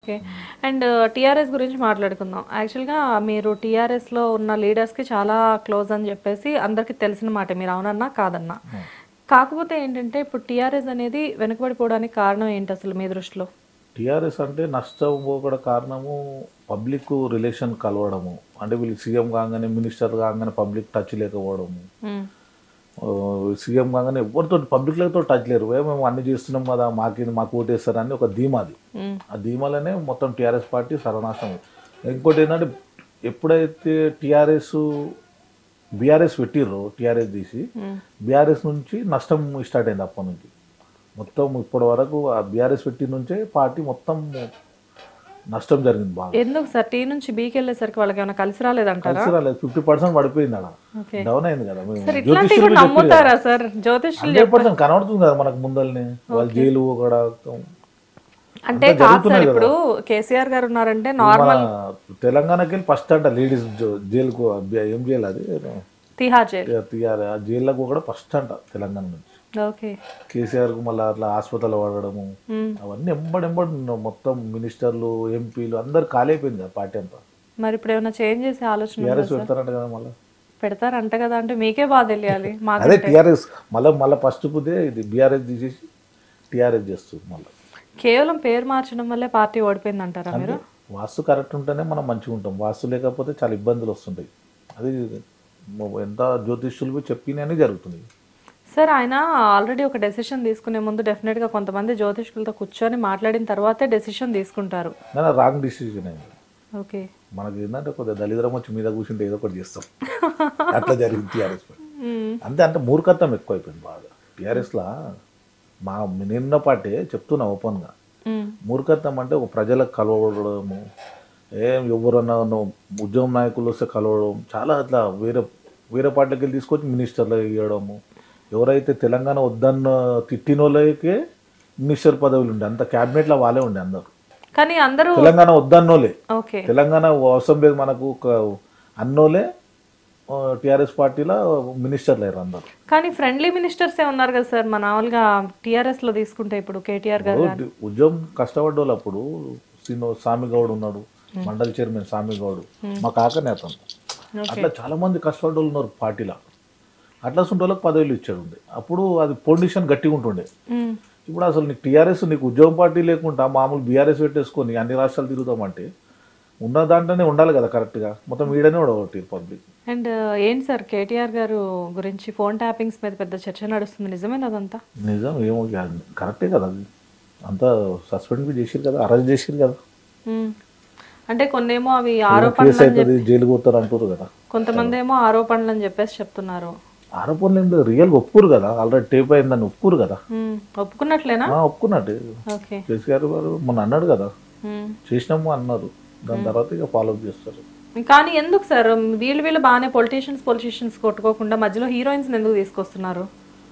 Okay. And TRS గురించి మాట్లాడుకుందాం. యాక్చువల్‌గా మీరు టీఆర్ఎస్‌లో ఉన్న లీడర్స్‌కి చాలా క్లోజ్ అని చెప్పేసి అందరికీ తెలిసిన మాటే. మీరు అవునన్నా, కాదన్నా. కాకపోతే ఏంటంటే ఇప్పుడు టీఆర్ఎస్ అనేది వెనకబడిపోవడానికి కారణం ఏంటి అసలు మీ దృష్టిలో? టీఆర్ఎస్ అంటే నష్టం పోకడ కారణము పబ్లిక్ రిలేషన్ కలవడము. అంటే వీళ్ళు సీఎం కాగానే మినిస్టర్ కాగానే పబ్లిక్ టచ్ లేకపోవడము. హ్మ్. సీఎం కాగానే ఎవరితో పబ్లిక్లతో టచ్ లేరు. మేము అన్ని చేస్తున్నాం కదా, మాకు ఓటేస్తారని ఒక ధీమాది. హ్మ్. ఆ ధీమాలనే మొత్తం టీఆర్ఎస్ పార్టీ సర్వనాశనం. ఇంకోటి ఏంటంటే ఎప్పుడైతే బీఆర్ఎస్ పెట్టిర్రో టీఆర్ఎస్ తీసి బీఆర్ఎస్ నుంచి నష్టం స్టార్ట్ అయింది. అప్పటి నుంచి మొత్తం ఇప్పటి వరకు ఆ బీఆర్ఎస్ పెట్టిన నుంచే పార్టీ మొత్తం నష్టం జరిగింది బాగా. ఎందుకు సార్ టీ నుంచి బీకి వెళ్ళేసరికి వాళ్ళకి ఏమైనా కలిసి రాలేదంటారా? కలిసి రాలేదు. 50% పడిపోయింది అలా, ఓకే. డౌన్ అయింది కదా. సార్ ఇట్లాంటివి కూడా నమ్ముతారా సార్? జ్యోతిష్యులు 100% కనబడుతుంది కదా మనకు ముందల్ని. వాళ్ళు జైలు కూడా అంటే కాదు సార్, ఇప్పుడు కేసీఆర్ గారు ఉన్నారంటే నార్మల్ తెలంగాణకి వెళ్ళి ఫస్ట్ అంట లేడీస్ జైలుకు ఏం జైలు అది తిహార్ జైల్. ఆ జైళ్ళకు కూడా ఫస్ట్ అంట తెలంగాణ నుంచి. ఓకే. కేసీఆర్కు మళ్ళీ అట్లా హాస్పిటల్ వాడడము అవన్నీ ఎంబడి మొత్తం మినిస్టర్లు ఎంపీలు అందరు ఖాళీ అయిపోయింది కదా పార్టీ అంతా. మరి ఇప్పుడు ఏమైనా చేంజ్ చేసే ఆలోచన టీఆర్ఎస్ పెడతారంట కదా మళ్ళీ. పెడతారంట కదా, అంటే మీకే బాగా తెలియాలి. అదే టీఆర్ఎస్ మళ్ళీ ఫస్ట్ పుదే ఇది బీఆర్ఎస్ తీసేసి టీఆర్ఎస్ చేస్తుంది మళ్ళీ. కేవలం పేరు మార్చడం వల్లే పార్టీ ఓడిపోయింది అంటారా మీరు? వాస్తు కరెక్ట్ ఉంటేనే మనం మంచిగా ఉంటాం. వాస్తు లేకపోతే చాలా ఇబ్బందులు వస్తుంటాయి. అది ఎంత జ్యోతిష్యులు చెప్పినని జరుగుతుంది. సార్ ఆయన ఆల్రెడీ ఒక డెసిషన్ తీసుకునే ముందు డెఫినెట్గా కొంతమంది జ్యోతిష్కులతో కూర్చొని మాట్లాడిన తర్వాతే డెసిషన్ తీసుకుంటారు. రాంగ్ డిసిజన్ అయింది. ఓకే. మనకి ఏంటంటే కొద్దిగా దళిద్రం వచ్చి మీద కూర్చుంటే ఏదో ఒకటి చేస్తాం, అట్లా జరిగింది టీఆర్ఎస్. అంటే మూర్ఖత్వం ఎక్కువైపోయింది బాగా టీఆర్ఎస్లో. నిన్న పార్టీ చెప్తున్నా ఓపెన్గా, మూర్ఖత్వం అంటే ఒక ప్రజలకు కలవడము, ఎవరన్నా ఉద్యమ నాయకులు వస్తే కలవడం, చాలా అట్లా వేరే పార్టీకి వెళ్ళి తీసుకొచ్చి మినిస్టర్లు ఇవ్వడము. ఎవరైతే తెలంగాణ వద్దన్న తిట్టిన వాళ్ళకే మినిస్టర్ పదవులు ఉండే, అంత క్యాబినెట్లో వాళ్ళే ఉండే అందరు. కానీ అందరూ తెలంగాణ వద్దన్నోలే, తెలంగాణ అవసరం లేదు మనకు అన్నోలే టీఆర్ఎస్ పార్టీలో మినిస్టర్లు అయ్యారు అందరు. కానీ ఫ్రెండ్లీ మినిస్టర్సే ఉన్నారు కదా సార్ మన మామూలుగా టీఆర్ఎస్ లో తీసుకుంటే. ఇప్పుడు కేటీఆర్ గారు ఉద్యమం కష్టపడ్డోళ్ళు అప్పుడు సామిగౌడ్ ఉన్నాడు, మండలి చైర్మన్ సామిగౌడ్, మా కాకనే అతను. అట్లా చాలా మంది కష్టపడ్డోళ్ళు ఉన్నారు పార్టీలో. అట్లా వాళ్ళకి పదవులు ఇచ్చాడు ఉండే. అప్పుడు అది పొజిషన్ గట్టిగా ఉంటుండే. ఇప్పుడు అసలు నీకు టీఆర్ఎస్, నీకు ఉద్యమం పార్టీ లేకుండా మామూలు బీఆర్ఎస్ పెట్టేసుకొని అన్ని రాష్ట్రాలు తిరుగుతామంటే ఉన్న దాంట్లోనే ఉండాలి కదా కరెక్ట్గా. మొత్తం వీడనే ఉండవట్టి పబ్లిక్. అండ్ ఏంటి సార్ కేటీఆర్ గారు గురించి ఫోన్ ట్యాపింగ్స్ మీద పెద్ద చర్చ నడుస్తుంది, నిజమేనా అదంతా? నిజం ఏమో, కరెక్టే కదా అది. అంతా సస్పెండ్ చేసిరు కదా, అరెస్ట్ చేసిరు కదా. అంటే కొన్నేమో అవి ఆరోపణలు జైలు పోతారు అంటారు కదా, కొంతమంది ఏమో ఆరోపణలు అని చెప్పేసి చెప్తున్నారు. ఆరోపణలు ఏంటో రియల్గా ఒప్పుకోరు కదా, ఆల్రెడీ టేప్ అయిందని ఒప్పుకోరు కదా. ఒప్పుకున్నట్లేనా? ఒప్పుకున్నట్టు. కేసీఆర్ గారు మొన్న అన్నాడు కదా, చేసినాము అన్నారు. దాని తర్వాత ఇక ఫాలోఅప్ చేస్తారు. కానీ ఎందుకు సార్ వీళ్ళు బాగానే పొలిటీషియన్స్ కొట్టుకోకుండా మధ్యలో హీరోయిన్స్ ఎందుకు తీసుకొస్తున్నారు?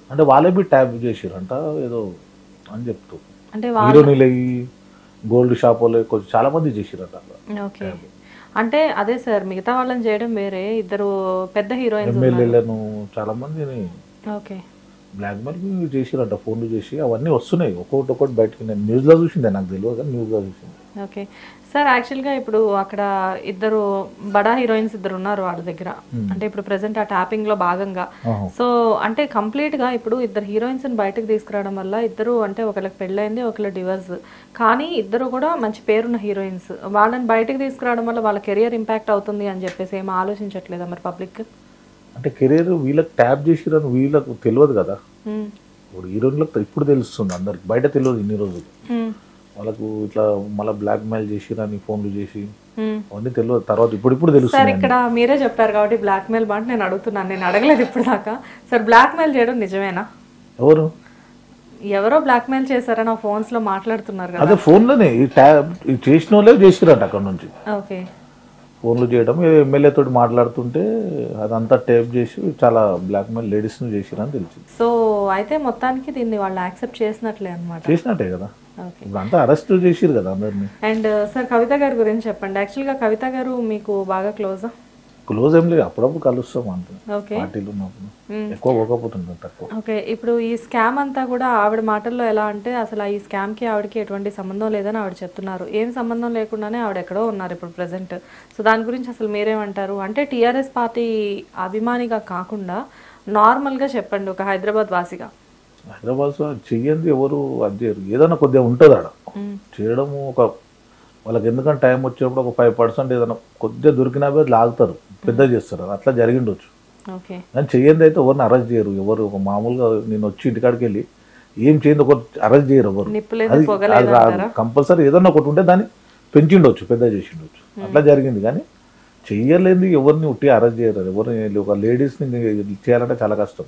అంటే వాళ్ళే బి ట్యాప్ చేసిరంట ఏదో అని చెప్తూ. అంటే హీరోయిన్లు గోల్డ్ షాప్ వాళ్ళు కొంచెం చాలా మంది చేసిరంట. ఓకే. అంటే అదే సార్ మిగతా వాళ్ళని చేయడం వేరే, ఇద్దరు పెద్ద హీరోయిన్స్ ఎమ్మెల్యేలను చాలా మందిని ఓకే బ్లాక్ మెయిల్ చేసిరంట, ఫోన్లు చేసి. అవన్నీ వస్తున్నాయి ఒక్కొక్కటి బయటకి. నేను న్యూస్లో చూసిందే, నాకు తెలియదు కానీ న్యూస్లో చూసింది. Okay sir. యాక్చువల్గా ఇప్పుడు అక్కడ ఇద్దరు బడా హీరోయిన్స్ ఇద్దరు ఉన్నారు వాళ్ళ దగ్గర. అంటే ఇప్పుడు ప్రెసెంట్ ఆ ట్యాపింగ్ లో భాగంగా. సో అంటే కంప్లీట్ గా ఇప్పుడు ఇద్దరు హీరోయిన్స్ బయటకు తీసుకురావడం వల్ల ఇద్దరు, అంటే ఒకళ్ళకి పెళ్ళైంది, ఒకళ్ళ డివర్స్, కానీ ఇద్దరు కూడా మంచి పేరున్న హీరోయిన్స్, వాళ్ళని బయటకు తీసుకురావడం వల్ల వాళ్ళ కెరియర్ ఇంపాక్ట్ అవుతుంది అని చెప్పేసి ఏమో ఆలోచించట్లేదా మరి పబ్లిక్? అంటే కెరీర్ వీళ్ళకి ట్యాప్ చేసిరని వీళ్ళకు తెలియదు కదా. ఇప్పుడు హీరోయిన్లకు ఇప్పుడు తెలుస్తుంది, అందరికి బయట తెలియదు ఇన్ని రోజులు. వాళ్ళకు ఇట్లా మళ్ళీ బ్లాక్ మెయిల్ చేసిరని ఫోన్లు చేసి అవన్నీ తెలియదు. తర్వాత ఇప్పుడు తెలుస్తుంది. సార్ ఇక్కడ మీరే చెప్పారు కాబట్టి బ్లాక్ మెయిల్ బాంటి నేను అడుగుతున్నాను, నేను అడగలేదు ఇప్పుడు దాకా. సార్ బ్లాక్ మెయిల్ చేయడం నిజమేనా? ఎవరో బ్లాక్ మెయిల్ చేశారని ఆ ఫోన్స్ లో మాట్లాడుతున్నారు కదా. అదే ఫోన్లోనే చేసిన వాళ్ళే చేసిరంట అక్కడ నుంచి. ఓకే. ఫోన్లు చేయడం, ఎమ్మెల్యే తోటి మాట్లాడుతుంటే అదంతా టేప్ చేసి చాలా బ్లాక్ మెయిల్ లేడీస్ ను చేసిరని తెలిసింది. సో అయితే మొత్తానికి దీన్ని వాళ్ళు యాక్సెప్ట్ చేసినట్లే అన్నమాట. చేసినట్టే కదా, అంతా అరెస్ట్ చేసిరు కదా అందరినీ. అండ్ సార్ కవిత గారి గురించి చెప్పండి. యాక్చువల్గా కవిత గారు మీకు బాగా క్లోజా? క్లోజ్ ఏం లేదు, అప్పుడప్పుడు కలుస్తాం అంతే, ఓకే పార్టీలు ఉన్నప్పుడు. ఎక్కువ పోకపోతుంటాం, తక్కువ. ఓకే ఇప్పుడు ఈ స్కామ్ అంతా కూడా ఆవిడ మాటల్లో ఎలా అంటే అసలు ఈ స్కామ్కి ఆవిడకి ఎటువంటి సంబంధం లేదని ఆవిడ చెప్తున్నారు. ఏం సంబంధం లేకుండానే ఆవిడ ఎక్కడో ఉన్నారు ఇప్పుడు ప్రెసెంట్. సో దాని గురించి అసలు మీరేమంటారు? అంటే టీఆర్ఎస్ పార్టీ అభిమానిగా కాకుండా నార్మల్గా చెప్పండి, ఒక హైదరాబాద్ వాసిగా. హైదరాబాద్ చెయ్యంది ఎవరు అది చేయరు, ఏదైనా కొద్దిగా ఉంటుంది ఆడ చేయడము. వాళ్ళకి ఎందుకంటే టైం వచ్చినప్పుడు ఒక 5% ఏదైనా కొద్దిగా దొరికినా లాగుతారు, పెద్ద చేస్తారు, అట్లా జరిగిండొచ్చు. ఓకే కానీ చెయ్యంది అయితే ఎవరిని అరెస్ట్ చేయరు. ఎవరు ఒక మామూలుగా నేను వచ్చి ఇంటికాడికి వెళ్ళి ఏం చేయండి ఒకటి అరెస్ట్ చేయరు ఎవరు. అది కంపల్సరీ ఏదన్నా ఒకటి ఉంటే దాన్ని పెంచిండొచ్చు, పెద్ద చేసిండొచ్చు, అట్లా జరిగింది. కానీ చెయ్యలేంది ఎవరిని ఉట్టి అరెస్ట్ చేయరు. ఎవరిని ఒక లేడీస్ని చేయాలంటే చాలా కష్టం,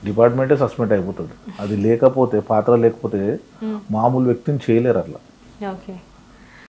డిపార్ట్మెంటే సస్పెండ్ అయిపోతుంది. అది లేకపోతే పాత్ర లేకపోతే మామూలు వ్యక్తిని చేయలేరు అట్లా. ఓకే